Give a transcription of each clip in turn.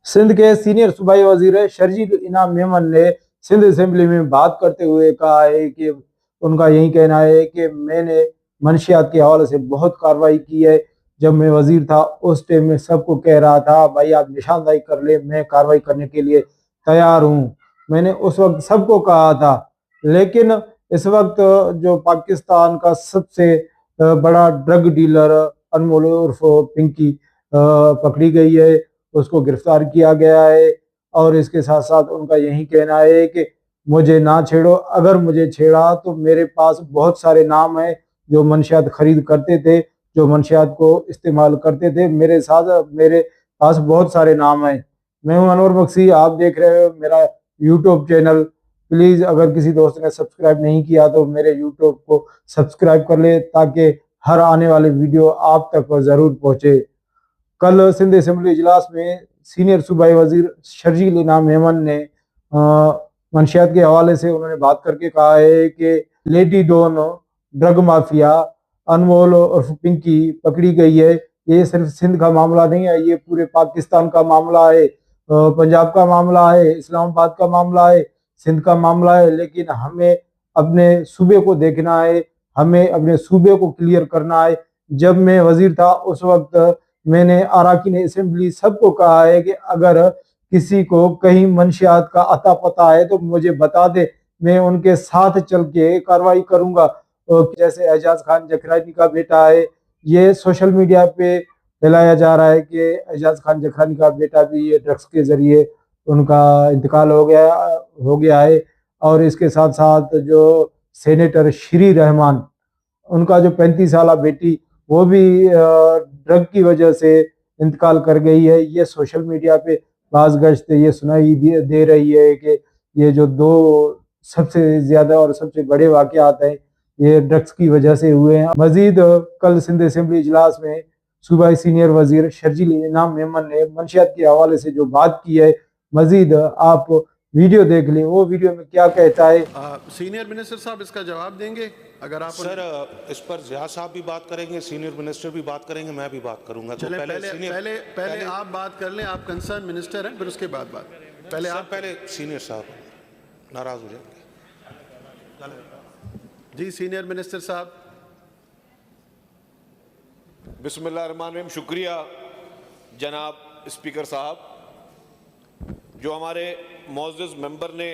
सिंध के सीनियर सूबाई वजीर शर्जील इनाम मेमन ने सिंध असेंबली में बात करते हुए कहा है कि उनका यही कहना है कि मैंने मनशियात के हवाले से बहुत कार्रवाई की है। जब मैं वजीर था उस टाइम में सबको कह रहा था भाई आप निशानदाही कर ले, मैं कार्रवाई करने के लिए तैयार हूँ। मैंने उस वक्त सबको कहा था। लेकिन इस वक्त जो पाकिस्तान का सबसे बड़ा ड्रग डीलर अनमोल उर्फ पिंकी पकड़ी गई है, उसको गिरफ्तार किया गया है। और इसके साथ साथ उनका यही कहना है कि मुझे ना छेड़ो, अगर मुझे छेड़ा तो मेरे पास बहुत सारे नाम हैं जो मंशियात खरीद करते थे, जो मंशियात को इस्तेमाल करते थे। मेरे पास बहुत सारे नाम हैं। मैं हूं अनवर बख्शी, आप देख रहे हो मेरा यूट्यूब चैनल। प्लीज़ अगर किसी दोस्त ने सब्सक्राइब नहीं किया तो मेरे यूट्यूब को सब्सक्राइब कर ले ताकि हर आने वाली वीडियो आप तक ज़रूर पहुँचे। कल सिंध असम्बली इजलास में सीनियर सूबाई वजीर शर्जील इनाम मेमन ने मंशियात के हवाले से उन्होंने बात करके कहा है कि लेडी डॉन ड्रग माफिया अनमोल उर्फ पिंकी पकड़ी गई है। ये सिर्फ सिंध का मामला नहीं है, ये पूरे पाकिस्तान का मामला है, पंजाब का मामला है, इस्लामाबाद का मामला है, सिंध का मामला है। लेकिन हमें अपने सूबे को देखना है, हमें अपने सूबे को क्लियर करना है। जब मैं वजीर था उस वक्त मैंने अराकीन असेंबली सबको कहा है कि अगर किसी को कहीं मंशियात का अता पता है तो मुझे बता दे, मैं उनके साथ चल के कार्रवाई करूंगा। जैसे एजाज खान जखरानी का बेटा है, ये सोशल मीडिया पे फैलाया जा रहा है कि एजाज खान जखरानी का बेटा भी ये ड्रग्स के जरिए उनका इंतकाल हो गया है। और इसके साथ साथ जो सेनेटर श्री रहमान, उनका जो 35 साल बेटी वो भी ड्रग की वजह से इंतकाल कर गई है। ये सोशल मीडिया पे बाज गश्त ये सुनाई दे रही है कि ये जो दो सबसे ज्यादा और सबसे बड़े वाकयात हैं ये ड्रग्स की वजह से हुए हैं। मजीद कल सिंध असेंबली इजलास में सूबाई सीनियर वजीर शर्जील इनाम मेमन ने मंशियात के हवाले से जो बात की है, मजीद आप वीडियो देख लें, वो वीडियो में क्या कहता है। सीनियर मिनिस्टर साहब इसका जवाब देंगे अगर आप। सर इस पर जिया साहब भी बात करेंगे, सीनियर मिनिस्टर भी बात करेंगे, मैं भी बात करूंगा। तो पहले आप बात कर लें, आप कंसर्न मिनिस्टर हैं, फिर उसके बाद बात पहले सीनियर साहब नाराज हो जाएंगे। जी सीनियर मिनिस्टर साहब। बिस्मिल्लाहिर्रहमानिर्रहीम। शुक्रिया जनाब स्पीकर साहब। जो हमारे मोअज़्ज़ज़ मेंबर ने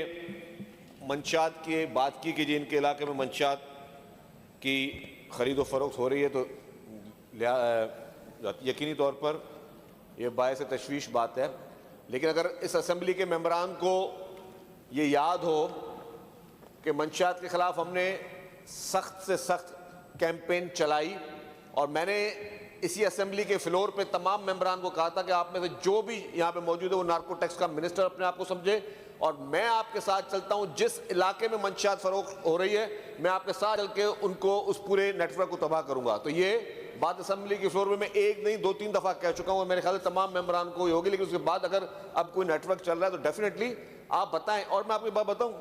मंशियात की बात की कि जी इनके इलाके में मंशियात की ख़रीद व फ़रोख्त हो रही है, तो यकीनी तौर पर यह बायस तशवीश बात है। लेकिन अगर इस असम्बली के मेंबरान को ये याद हो कि मंशियात के ख़िलाफ़ हमने सख्त से सख्त कैंपेन चलाई और मैंने इसी असेंबली के फ्लोर पे तमाम मेंबरान को कहा था कि आप में से जो भी यहाँ पे मौजूद है वो नार्कोटिक्स का मिनिस्टर अपने आप को समझे और मैं आपके साथ चलता हूँ। जिस इलाके में मंशियात फरोख्त हो रही है मैं आपके साथ चल के उनको उस पूरे नेटवर्क को तबाह करूँगा। तो ये बात असेंबली के फ्लोर में मैं एक नहीं 2-3 दफ़ा कह चुका हूँ और मेरे ख्याल से तमाम मेंबरान को ही होगी। लेकिन उसके बाद अगर अब कोई नेटवर्क चल रहा है तो डेफिनेटली आप बताएं। और मैं आपको बात बताऊँ,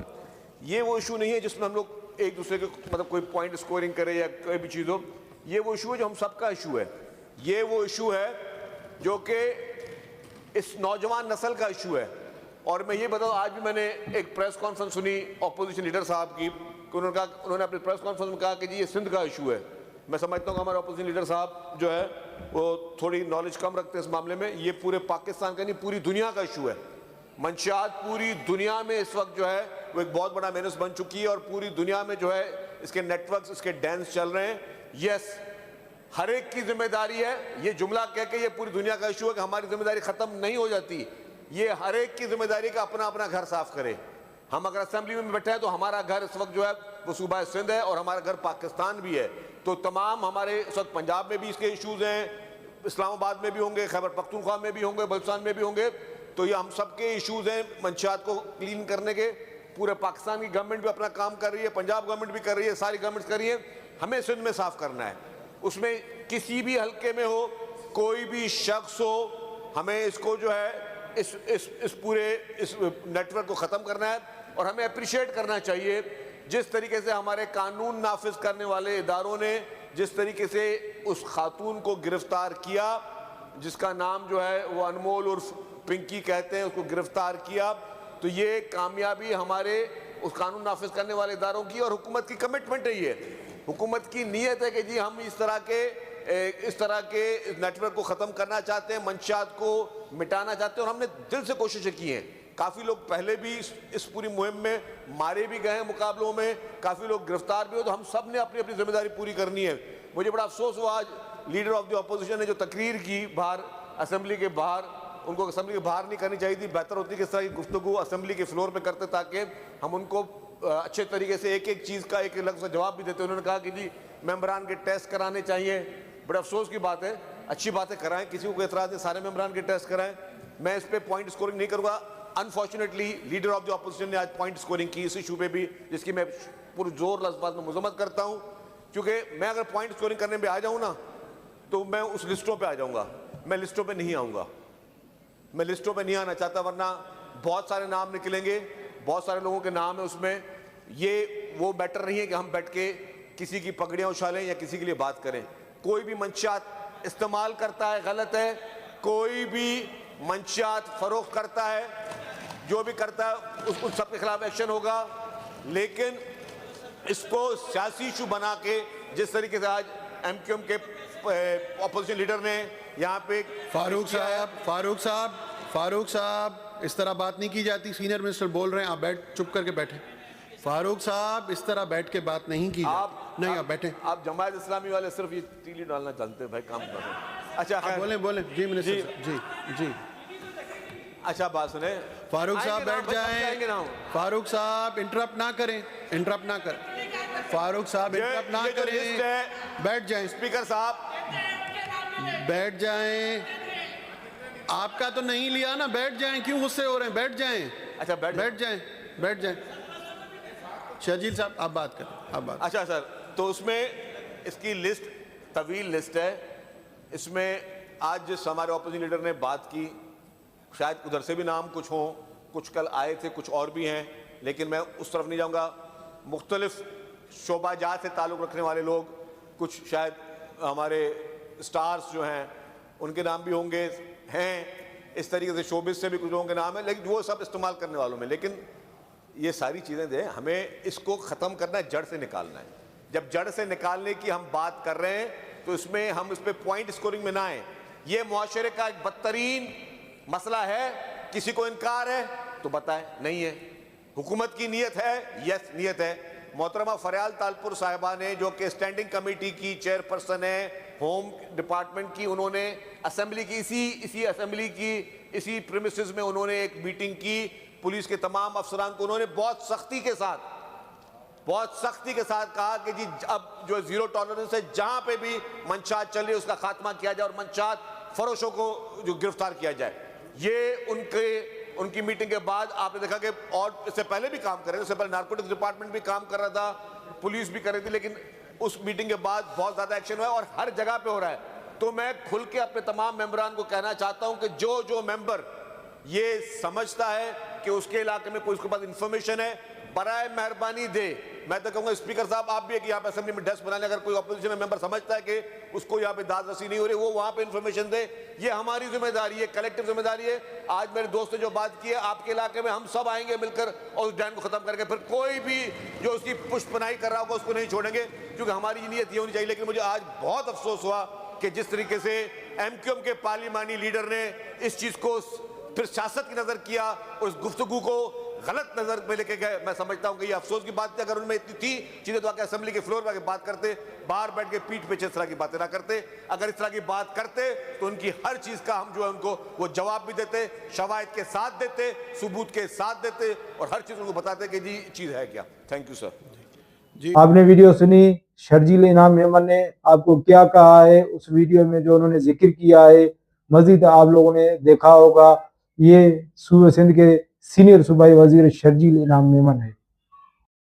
ये वो इशू नहीं है जिसमें हम लोग एक दूसरे के मतलब कोई पॉइंट स्कोरिंग करें या कोई भी चीज़ हो। ये वो इशू है जो हम सबका इशू है। ये वो इशू है जो कि इस नौजवान नस्ल का इशू है। और मैं ये बताऊँ, आज भी मैंने एक प्रेस कॉन्फ्रेंस सुनी अपोजिशन लीडर साहब की कि उन्होंने अपने प्रेस कॉन्फ्रेंस में कहा कि जी ये सिंध का इशू है। मैं समझता हूँ कि हमारे अपोजिशन लीडर साहब जो है वो थोड़ी नॉलेज कम रखते हैं इस मामले में। ये पूरे पाकिस्तान का नहीं पूरी दुनिया का इशू है। मंशियात पूरी दुनिया में इस वक्त जो है वो एक बहुत बड़ा मेनस बन चुकी है और पूरी दुनिया में जो है इसके नेटवर्क्स, इसके डैंस चल रहे हैं। यस, हर एक की जिम्मेदारी है। ये जुमला कह के ये पूरी दुनिया का इशू है कि हमारी जिम्मेदारी खत्म नहीं हो जाती। ये हर एक की जिम्मेदारी का अपना अपना घर साफ करे। हम अगर असेंबली में बैठे हैं तो हमारा घर इस वक्त जो है वो सूबा सिंध है और हमारा घर पाकिस्तान भी है। तो तमाम हमारे इस वक्त पंजाब में भी इसके इशूज़ हैं, इस्लामाबाद में भी होंगे, खैबर पख्तूनख्वा में भी होंगे, बलूचिस्तान में भी होंगे। तो ये हम सबके इशूज़ हैं मंशियात को क्लीन करने के। पूरे पाकिस्तान की गवर्नमेंट भी अपना काम कर रही है, पंजाब गवर्नमेंट भी कर रही है, सारी गवर्नमेंट्स कर रही है। हमें सिंध में साफ करना है, उसमें किसी भी हल्के में हो, कोई भी शख्स हो, हमें इसको जो है इस पूरे इस नेटवर्क को ख़त्म करना है। और हमें अप्रिशिएट करना चाहिए जिस तरीके से हमारे कानून नाफिज करने वाले इदारों ने जिस तरीके से उस खातून को गिरफ्तार किया जिसका नाम जो है वो अनमोल उर्फ पिंकी कहते हैं, उसको गिरफ्तार किया, तो ये कामयाबी हमारे उस कानून नाफिज करने वाले इदारों की और हुकूमत की कमिटमेंट है। ये हुकूमत की नीयत है कि जी हम इस तरह के नेटवर्क को ख़त्म करना चाहते हैं, मंशियात को मिटाना चाहते हैं, और हमने दिल से कोशिशें की हैं। काफ़ी लोग पहले भी इस पूरी मुहिम में मारे भी गए हैं मुकाबलों में, काफ़ी लोग गिरफ्तार भी हो, तो हम सब ने अपनी अपनी जिम्मेदारी पूरी करनी है। मुझे बड़ा अफसोस हुआ आज लीडर ऑफ द अपोजिशन ने जो तकरीर की बाहर असेंबली के बाहर, उनको असेंबली के बाहर नहीं करनी चाहिए थी। बेहतर होती कि इस तरह की गुफ्तगू असेंबली के फ्लोर पे करते ताकि हम उनको अच्छे तरीके से एक एक चीज़ का एक एक लफ्ज़ जवाब भी देते। उन्होंने कहा कि जी मेंबरान के टेस्ट कराने चाहिए। बड़े अफसोस की बात है, अच्छी बातें कराएं, किसी को एतराज़ नहीं, सारे मेंबरान के टेस्ट कराएं। मैं इस पर पॉइंट स्कोरिंग नहीं करूँगा। Unfortunately leader of the opposition ने आज पॉइंट स्कोरिंग की इस इशू पे भी, जिसकी मैं पूरी जोर लफ्ज़ में मजम्मत करता हूँ, क्योंकि मैं अगर पॉइंट स्कोरिंग करने पे आ जाऊँ ना तो मैं उस लिस्टों पे आ जाऊँगा। मैं लिस्टों पे नहीं आऊँगा, मैं लिस्टों पे नहीं आना चाहता, वरना बहुत सारे नाम निकलेंगे, बहुत सारे लोगों के नाम है उसमें। ये वो मैटर नहीं है कि हम बैठ के किसी की पगड़ियाँ उछालें या किसी के लिए बात करें। कोई भी मंशियात इस्तेमाल करता है गलत है, कोई भी मंशियात फरोख्त करता है, जो भी करता है उन सब के खिलाफ एक्शन होगा। लेकिन इसको सियासी इशू बना के जिस तरीके से आज MQM के अपोजिशन लीडर ने यहाँ पे फारूक साहब, इस तरह बात नहीं की जाती। सीनियर मिनिस्टर बोल रहे हैं, आप चुप करके बैठे। फारूक साहब, इस तरह बैठ के बात नहीं की जाती। नहीं, आप बैठे। आप जमात इस्लामी वाले सिर्फ ये तीली डालना जानते हैं भाई, काम कर रहे हैं। अच्छा बोले जी मिनिस्टर जी जी। अच्छा बात सुने, फारूक साहब बैठ जाएं। फारूक साहब इंटरप्ट ना करें, इंटरप्ट ना करें। फारूक साहब इंटरप्ट ना करें, बैठ जाएं। स्पीकर साहब बैठ जाएं। आपका तो नहीं लिया ना, बैठ जाएं। क्यों गुस्से हो रहे हैं? बैठ जाएं। अच्छा बैठ जाएं, बैठ जाएं। शर्जील साहब आप बात करें, आप बात। अच्छा सर, तो उसमें इसकी लिस्ट तवील लिस्ट है। इसमें आज जिस हमारे ऑपोजिशन लीडर ने बात की, शायद उधर से भी नाम कुछ हों, कुछ कल आए थे, कुछ और भी हैं, लेकिन मैं उस तरफ नहीं जाऊंगा। मुख्तलिफ शोबाजात से ताल्लुक़ रखने वाले लोग, कुछ शायद हमारे स्टार्स जो हैं उनके नाम भी होंगे, हैं इस तरीके से शोबिस से भी कुछ लोगों के नाम है, लेकिन वो सब इस्तेमाल करने वालों में। लेकिन ये सारी चीज़ें दें, हमें इसको ख़त्म करना है, जड़ से निकालना है। जब जड़ से निकालने की हम बात कर रहे हैं तो इसमें हम इस पर पॉइंट स्कोरिंग में ना आए। ये मुआशरे का एक बदतरीन मसला है। किसी को इनकार है तो बताए, नहीं है। हुकूमत की नीयत है, यस नीयत है। मोहतरमा फरियाल तालपुर साहिबा ने, जो कि स्टैंडिंग कमेटी की चेयरपर्सन है होम डिपार्टमेंट की, उन्होंने असेंबली की इसी असेंबली की इसी प्रीमिसेस में उन्होंने एक मीटिंग की। पुलिस के तमाम अफसरान को उन्होंने बहुत सख्ती के साथ कहा कि जी अब जो जीरो टॉलरेंस है, जहां पे भी मंशात चल रही है उसका खात्मा किया जाए और मंशात फरोशों को जो गिरफ्तार किया जाए। ये उनकी मीटिंग के बाद आपने देखा कि और इससे पहले भी काम कर रहे थे, इससे पहले नारकोटिक्स डिपार्टमेंट भी काम कर रहा था, पुलिस भी कर रही थी, लेकिन उस मीटिंग के बाद बहुत ज्यादा एक्शन हुआ और हर जगह पे हो रहा है। तो मैं खुल के अपने तमाम मेंबरान को कहना चाहता हूं कि जो मेंबर ये समझता है कि उसके इलाके में कोई उसके पास इंफॉर्मेशन है, बराए मेहरबानी दे। मैं तो कहूंगा स्पीकर साहब आप भी है कि यहाँ पे असेंबली में डेस्क बनाने, अगर कोई अपोजिशन मेंबर समझता है कि उसको यहाँ पे दाद रसी नहीं हो रही, वो वहां पे इंफॉर्मेशन दे। ये हमारी जिम्मेदारी है, कलेक्टिव जिम्मेदारी है। आज मेरे दोस्त ने जो बात की है, आपके इलाके में हम सब आएंगे मिलकर और उस डैम को खत्म करके, फिर कोई भी जो उसकी पुष्पनाई कर रहा होगा उसको नहीं छोड़ेंगे, क्योंकि हमारी नीयत ये होनी चाहिए। लेकिन मुझे आज बहुत अफसोस हुआ कि जिस तरीके से MQM के पार्लिमानी लीडर ने इस चीज को फिर सियासत की नजर किया, उस गुफ्तगू को गलत नजर में लेके गए। मैं समझता हूं कि ये अफसोस की बात थी। अगर उनमें इतनी थी चीजें तो आके असेंबली के फ्लोर पर बात करते, बाहर बैठ के पीठ पे इस तरह की बातें ना करते। अगर इस तरह की बात करते तो उनकी हर चीज का हम जो है उनको वो जवाब भी देते, शवाहिद के साथ देते, सबूत के साथ देते और हर चीज उनको बताते कि जी चीज है क्या। थैंक यू सर जी। आपने वीडियो सुनी, शर्जील इनाम मेमन ने आपको क्या कहा है उस वीडियो में जो उन्होंने जिक्र किया है। मजीद आप लोगों ने देखा होगा, ये सूबे सिंध के सीनियर सूबाई वजीर शर्जील इनाम मेमन है।